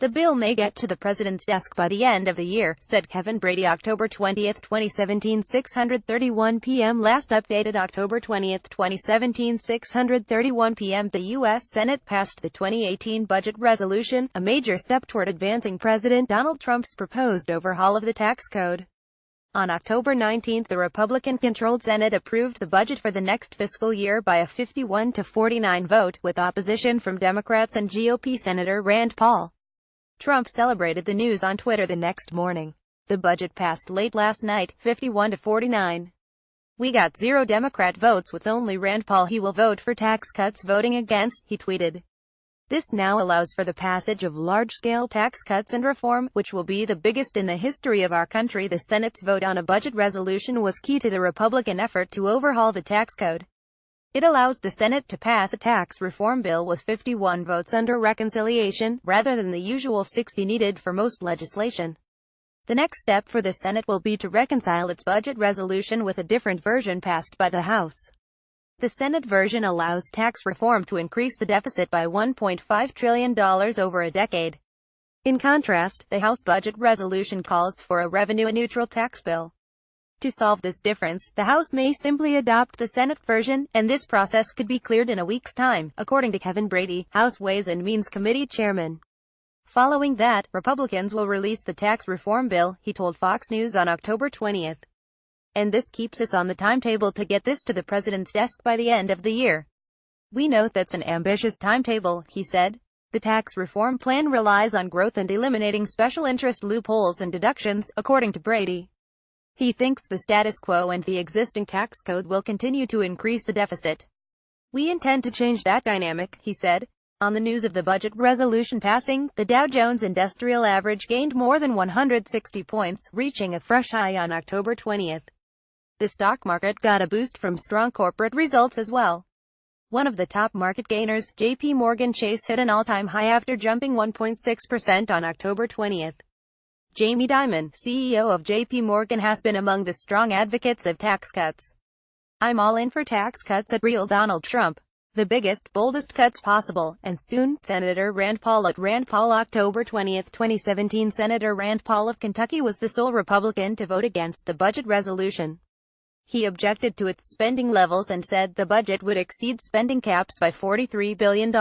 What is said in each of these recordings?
The bill may get to the president's desk by the end of the year, said Kevin Brady October 20, 2017 6:31 p.m. Last updated October 20, 2017 6:31 p.m. The U.S. Senate passed the 2018 budget resolution, a major step toward advancing President Donald Trump's proposed overhaul of the tax code. On October 19, the Republican-controlled Senate approved the budget for the next fiscal year by a 51-49 vote, with opposition from Democrats and GOP Senator Rand Paul. Trump celebrated the news on Twitter the next morning. The budget passed late last night, 51-49. "We got 0 Democrat votes with only Rand Paul. He will vote for tax cuts voting against," he tweeted. This now allows for the passage of large-scale tax cuts and reform, which will be the biggest in the history of our country. The Senate's vote on a budget resolution was key to the Republican effort to overhaul the tax code. It allows the Senate to pass a tax reform bill with 51 votes under reconciliation, rather than the usual 60 needed for most legislation. The next step for the Senate will be to reconcile its budget resolution with a different version passed by the House. The Senate version allows tax reform to increase the deficit by $1.5 trillion over a decade. In contrast, the House budget resolution calls for a revenue-neutral tax bill. To solve this difference, the House may simply adopt the Senate version, and this process could be cleared in a week's time, according to Kevin Brady, House Ways and Means Committee chairman. Following that, Republicans will release the tax reform bill, he told Fox News on October 20. "And this keeps us on the timetable to get this to the president's desk by the end of the year. We know that's an ambitious timetable," he said. The tax reform plan relies on growth and eliminating special interest loopholes and deductions, according to Brady. He thinks the status quo and the existing tax code will continue to increase the deficit. "We intend to change that dynamic," he said. On the news of the budget resolution passing, the Dow Jones Industrial Average gained more than 160 points, reaching a fresh high on October 20. The stock market got a boost from strong corporate results as well. One of the top market gainers, J.P. Morgan Chase, hit an all-time high after jumping 1.6% on October 20. Jamie Dimon, CEO of J.P. Morgan, has been among the strong advocates of tax cuts. "I'm all in for tax cuts," at Real Donald Trump. "The biggest, boldest cuts possible, and soon." Senator Rand Paul at Rand Paul October 20, 2017 Senator Rand Paul of Kentucky was the sole Republican to vote against the budget resolution. He objected to its spending levels and said the budget would exceed spending caps by $43 billion.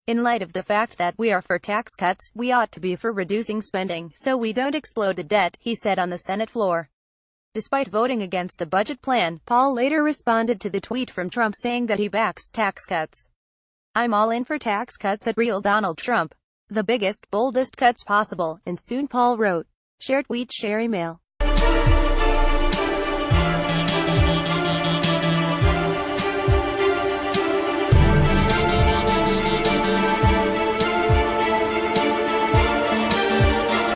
"In light of the fact that we are for tax cuts, we ought to be for reducing spending, so we don't explode the debt," he said on the Senate floor. Despite voting against the budget plan, Paul later responded to the tweet from Trump saying that he backs tax cuts. "I'm all in for tax cuts," at Real Donald Trump. "The biggest, boldest cuts possible, and soon," Paul wrote. Share tweet, share email.